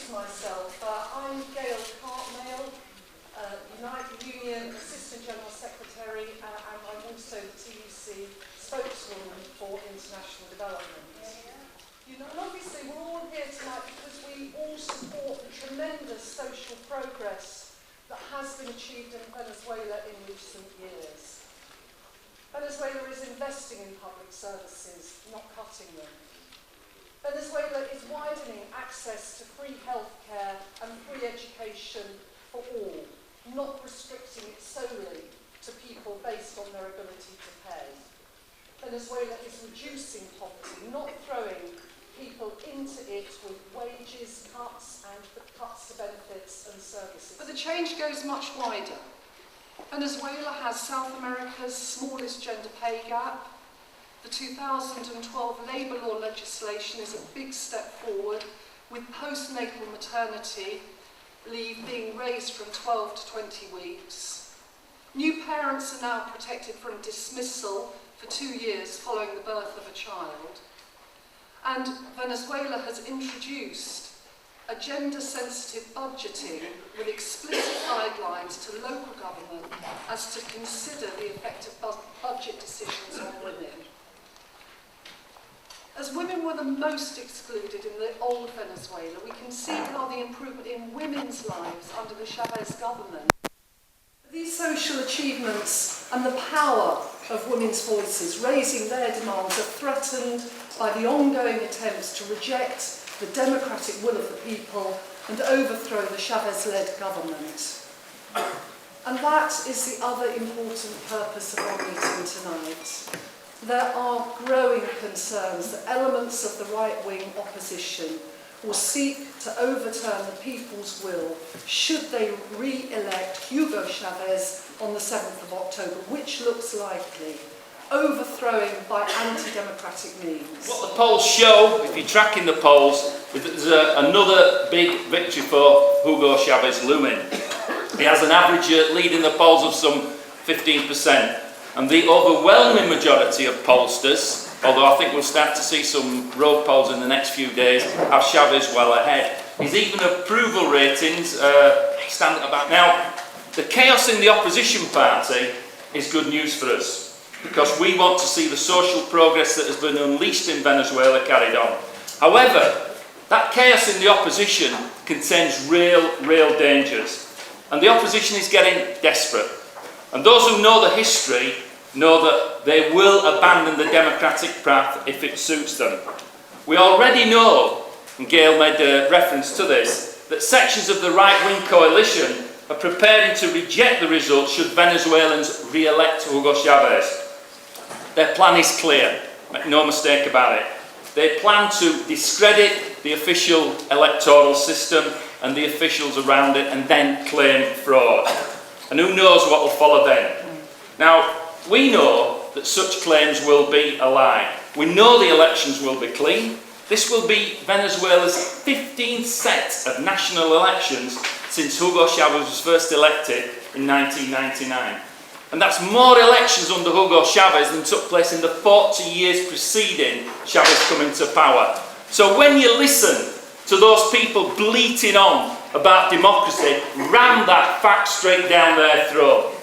introduce myself. I'm Gail Cartmail, Unite Union Assistant General Secretary, and I'm also the TUC spokeswoman for international development. You know, and obviously we're all here tonight because we all support the tremendous social progress that has been achieved in Venezuela in recent years. Venezuela is investing in public services, not cutting them. Venezuela is widening access to free healthcare and free education for all, not restricting it solely to people based on their ability to pay. Venezuela is reducing poverty, not throwing people into it with wages cuts and cuts to benefits and services. But the change goes much wider. Venezuela has South America's smallest gender pay gap. The 2012 labour law legislation is a big step forward, with postnatal maternity leave being raised from 12 to 20 weeks. New parents are now protected from dismissal for 2 years following the birth of a child. And Venezuela has introduced a gender-sensitive budgeting with explicit guidelines to local government as to consider the effect of budget decisions on women. As women were the most excluded in the old Venezuela, we can see how the improvement in women's lives under the Chavez government. These social achievements and the power of women's voices raising their demands are threatened by the ongoing attempts to reject the democratic will of the people and overthrow the Chavez-led government. And that is the other important purpose of our meeting tonight. There are growing concerns that elements of the right-wing opposition will seek to overturn the people's will should they re-elect Hugo Chavez on the 7th of October, which looks likely, overthrowing by anti-democratic means. What the polls show, if you're tracking the polls, is that there's another big victory for Hugo Chavez looming. He has an average lead in the polls of some 15%, and the overwhelming majority of pollsters, although I think we'll start to see some road polls in the next few days, have Chavez well ahead. His even approval ratings stand at about... Now, the chaos in the opposition party is good news for us, because we want to see the social progress that has been unleashed in Venezuela carried on. However, that chaos in the opposition contains real dangers, and the opposition is getting desperate. And those who know the history know that they will abandon the democratic path if it suits them. We already know, and Gail made a reference to this, that sections of the right-wing coalition are preparing to reject the results should Venezuelans re-elect Hugo Chavez. Their plan is clear, make no mistake about it. They plan to discredit the official electoral system and the officials around it and then claim fraud. And who knows what will follow then. Now, we know that such claims will be a lie. We know the elections will be clean. This will be Venezuela's 15th set of national elections since Hugo Chavez was first elected in 1999. And that's more elections under Hugo Chavez than took place in the 40 years preceding Chavez coming to power. So when you listen to those people bleating on about democracy, ram that fact straight down their throat.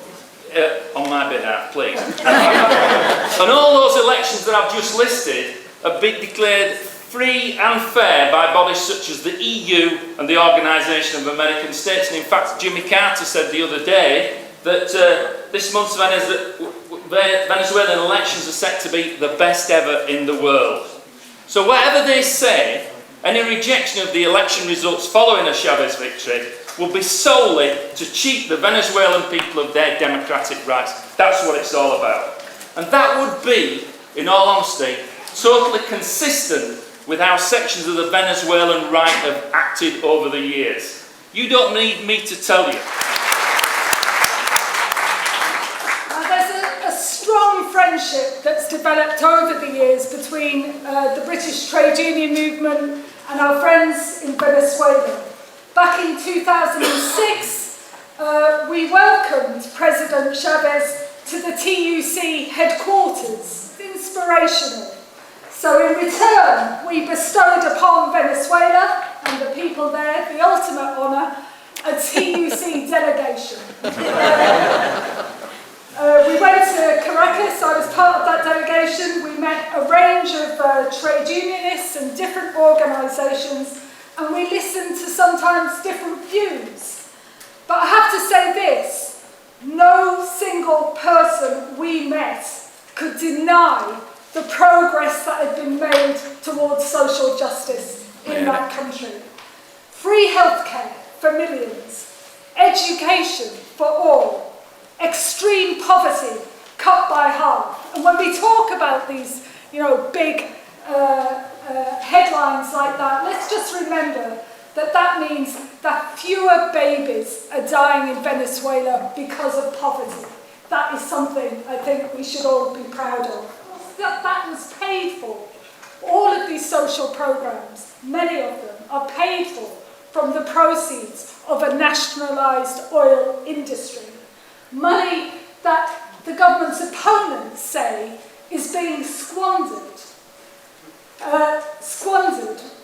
On my behalf, please. And all those elections that I've just listed have been declared free and fair by bodies such as the EU and the Organisation of American States. And in fact, Jimmy Carter said the other day that this month's Venezuelan elections are set to be the best ever in the world. So whatever they say, any rejection of the election results following a Chavez victory will be solely to cheat the Venezuelan people of their democratic rights. That's what it's all about. And that would be, in all honesty, totally consistent with how sections of the Venezuelan right have acted over the years. You don't need me to tell you. There's a strong friendship that's developed over the years between the British trade union movement and our friends in Venezuela. Back in 2006, we welcomed President Chavez to the TUC headquarters. It's inspirational. So in return, we bestowed upon Venezuela and the people there the ultimate honour, a TUC delegation. We went to Caracas, I was part of that delegation. We met a range of trade unionists and different organisations, and we listened to sometimes different views. But I have to say this, no single person we met could deny the progress that had been made towards social justice in that country. Free healthcare for millions, education for all, extreme poverty cut by half. And when we talk about these, big headlines like that, let's just remember that that means that fewer babies are dying in Venezuela because of poverty. That is something I think we should all be proud of. That was paid for. All of these social programs, many of them, are paid for from the proceeds of a nationalised oil industry. Money that the government's opponents say is being squandered.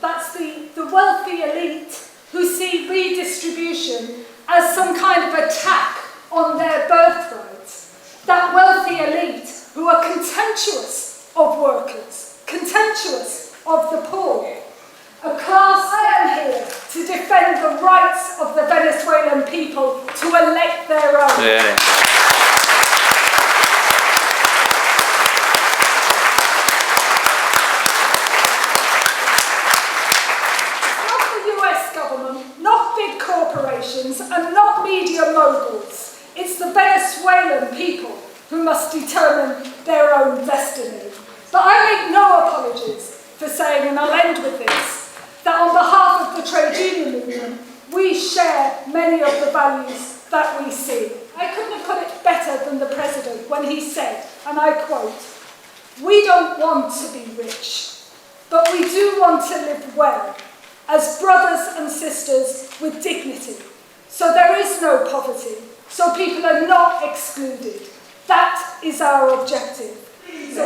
That's the wealthy elite who see redistribution as some kind of attack on their birthrights. That wealthy elite who are contemptuous of workers, contemptuous of the poor. A class I am here to defend the rights of the Venezuelan people to elect their own. Yeah. Not the US government, not big corporations, and not media moguls. It's the Venezuelan people who must determine their own destiny. But I make no apologies for saying, and I'll end with this, that on behalf of the trade union movement, we share many of the values that we see. I couldn't have put it better than the President when he said, and I quote, "We don't want to be rich, but we do want to live well, as brothers and sisters with dignity. So there is no poverty, so people are not excluded. That is our objective." So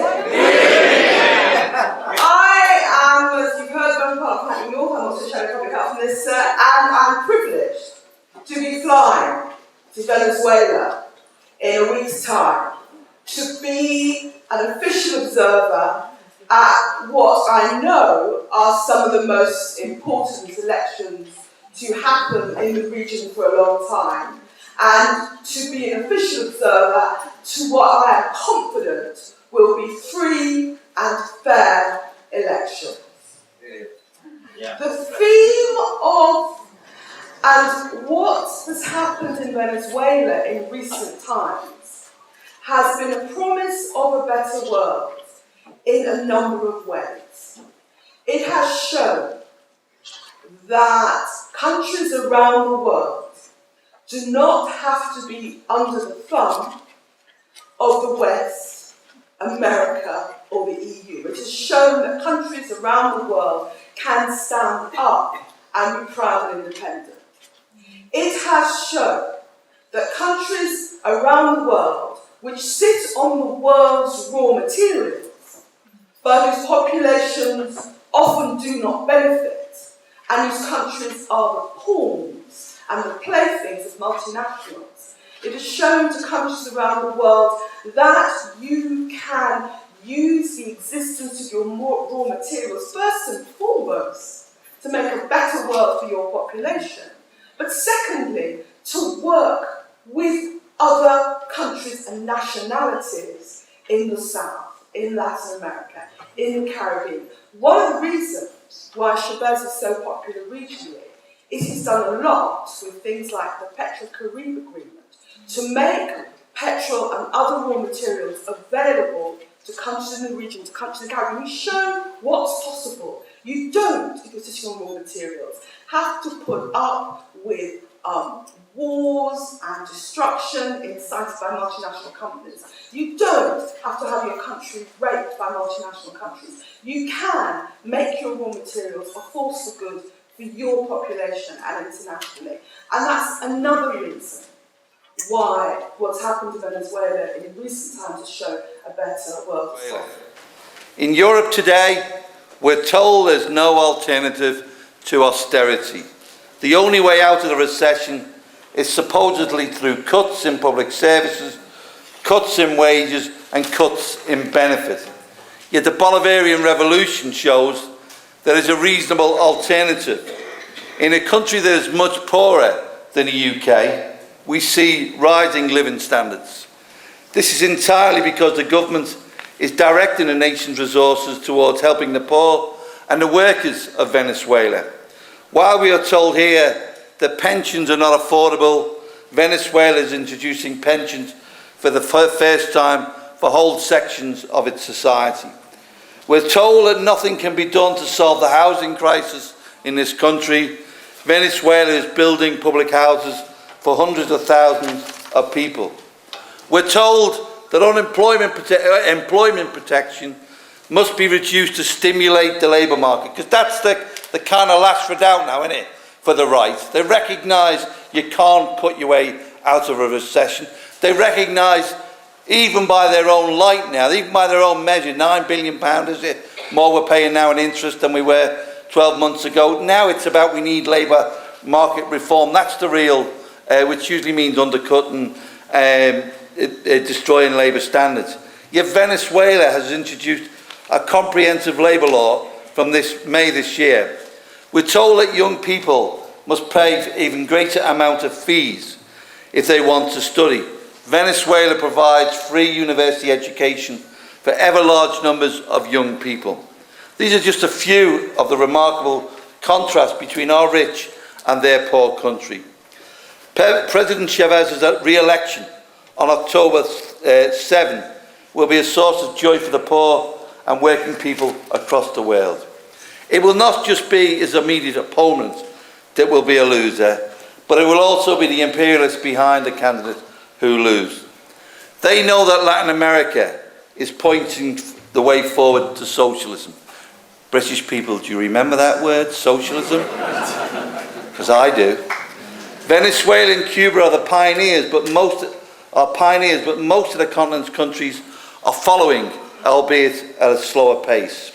I am, as you've heard, I'm part of Hackney North. I'm also Shadow Public Health Minister, and I'm privileged to be flying to Venezuela in a week's time to be an official observer at what I know are some of the most important elections to happen in the region for a long time, and to be an official observer to what I am confident will be free and fair elections. Yeah. The theme of and what has happened in Venezuela in recent times has been a promise of a better world in a number of ways. It has shown that countries around the world do not have to be under the thumb of the West, America, or the EU. It has shown that countries around the world can stand up and be proud and independent. It has shown that countries around the world which sit on the world's raw materials, but whose populations often do not benefit, and whose countries are the pawns and the playthings of multinationals. It has shown to countries around the world that you can use the existence of your raw materials, first and foremost, to make a better world for your population, but secondly, to work with other countries and nationalities in the South, in Latin America, in the Caribbean. One of the reasons why Chavez is so popular regionally is he's done a lot with things like the Petro-Carib Agreement to make petrol and other raw materials available to countries in the region, to countries in the Caribbean. He's shown what's possible. You don't, if you're sitting on raw materials, have to put up with wars and destruction incited by multinational companies. You don't have to have your country raped by multinational countries. You can make your raw materials a force for good for your population and internationally. And that's another reason why what's happened to Venezuela in recent times has shown a better world for. In Europe today, we're told there's no alternative to austerity. The only way out of the recession is supposedly through cuts in public services, cuts in wages and cuts in benefit. Yet the Bolivarian Revolution shows there is a reasonable alternative. In a country that is much poorer than the UK, we see rising living standards. This is entirely because the government is directing the nation's resources towards helping the poor and the workers of Venezuela. While we are told here that pensions are not affordable, Venezuela is introducing pensions for the first time for whole sections of its society. We're told that nothing can be done to solve the housing crisis in this country. Venezuela is building public houses for hundreds of thousands of people. We're told that employment protection must be reduced to stimulate the labour market, because that's the kind of last redoubt now, isn't it, for the right. They recognise you can't cut your way out of a recession. They recognise, even by their own light now, even by their own measure, £9 billion, is it, more we're paying now in interest than we were 12 months ago. Now it's about we need labour market reform. That's the real, which usually means undercutting, destroying labour standards. Yet Venezuela has introduced a comprehensive labour law from May this year. We're told that young people must pay even greater amount of fees if they want to study. Venezuela provides free university education for ever large numbers of young people. These are just a few of the remarkable contrasts between our rich and their poor country. President Chavez's re-election on October 7 will be a source of joy for the poor and working people across the world. It will not just be his immediate opponent that will be a loser, but it will also be the imperialists behind the candidate who lose. They know that Latin America is pointing the way forward to socialism. British people, do you remember that word, socialism? Because I do. Venezuela and Cuba are the pioneers, but most of the continent's countries are following, albeit at a slower pace.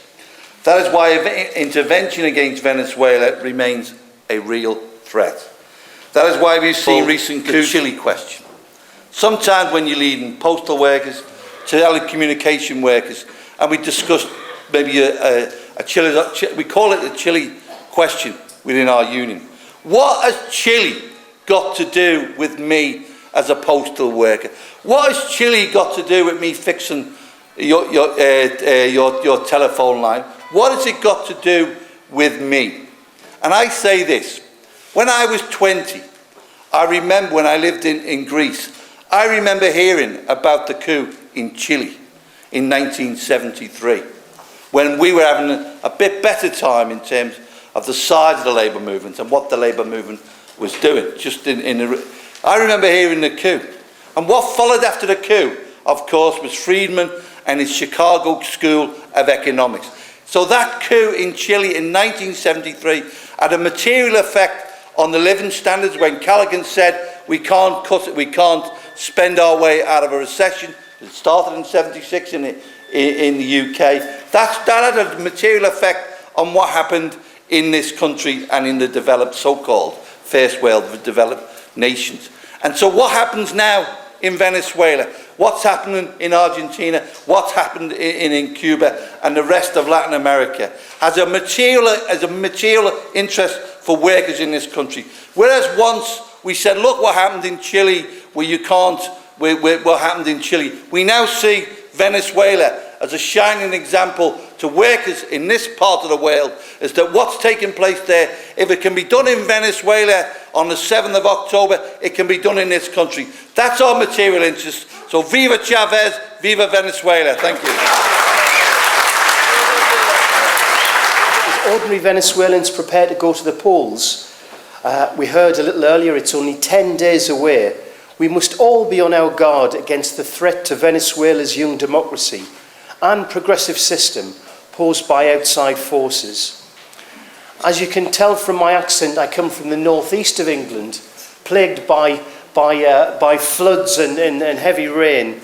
That is why intervention against Venezuela remains a real threat. That is why we've seen recent coups. The Chile question. Sometimes when you're leading postal workers, telecommunication workers, and we discussed maybe we call it the Chile question within our union. What has Chile got to do with me as a postal worker? What has Chile got to do with me fixing your telephone line? What has it got to do with me? And I say this, when I was 20, I remember when I lived in Greece, I remember hearing about the coup in Chile in 1973, when we were having a bit better time in terms of the size of the labour movement and what the labour movement was doing. I remember hearing the coup. And what followed after the coup, of course, was Friedman and his Chicago School of Economics. So that coup in Chile in 1973 had a material effect on the living standards when Callaghan said we can't cut it, we can't spend our way out of a recession. It started in 76 in the UK. That had a material effect on what happened in this country and in the developed, so-called first world developed nations. And so what happens now in Venezuela? What's happening in Argentina? What's happened in Cuba and the rest of Latin America has a material interest for workers in this country. Whereas once we said, look what happened in Chile, what happened in Chile. We now see Venezuela as a shining example to workers in this part of the world, is that what's taking place there, if it can be done in Venezuela on the 7th of October, it can be done in this country. That's our material interest. So viva Chavez, viva Venezuela. Thank you. As ordinary Venezuelans prepare to go to the polls, we heard a little earlier it's only 10 days away. We must all be on our guard against the threat to Venezuela's young democracy and progressive system posed by outside forces. As you can tell from my accent, I come from the northeast of England, plagued by floods and heavy rain.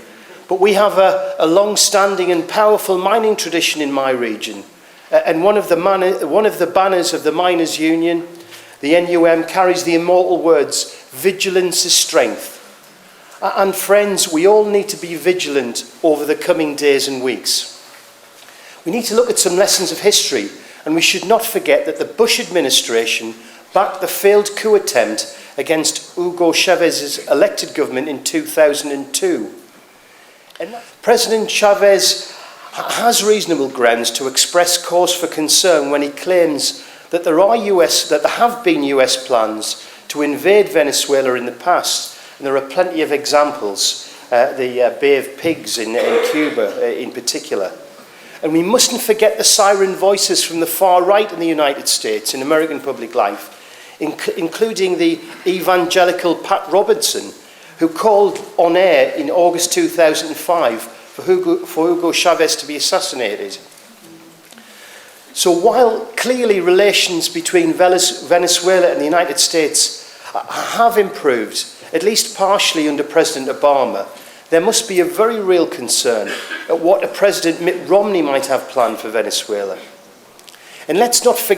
But we have a long-standing and powerful mining tradition in my region, And one of the banners of the Miners' Union, the NUM, carries the immortal words, "Vigilance is strength." And friends, we all need to be vigilant over the coming days and weeks. We need to look at some lessons of history, and we should not forget that the Bush administration backed the failed coup attempt against Hugo Chávez's elected government in 2002. And President Chávez has reasonable grounds to express cause for concern when he claims that there have been US plans to invade Venezuela in the past, and there are plenty of examples, the Bay of Pigs in Cuba in particular. And we mustn't forget the siren voices from the far right in the United States in American public life, including the evangelical Pat Robertson, who called on air in August 2005 for Hugo Chávez to be assassinated. So while clearly relations between Venezuela and the United States have improved, at least partially under President Obama, there must be a very real concern at what a President Mitt Romney might have planned for Venezuela. And let's not forget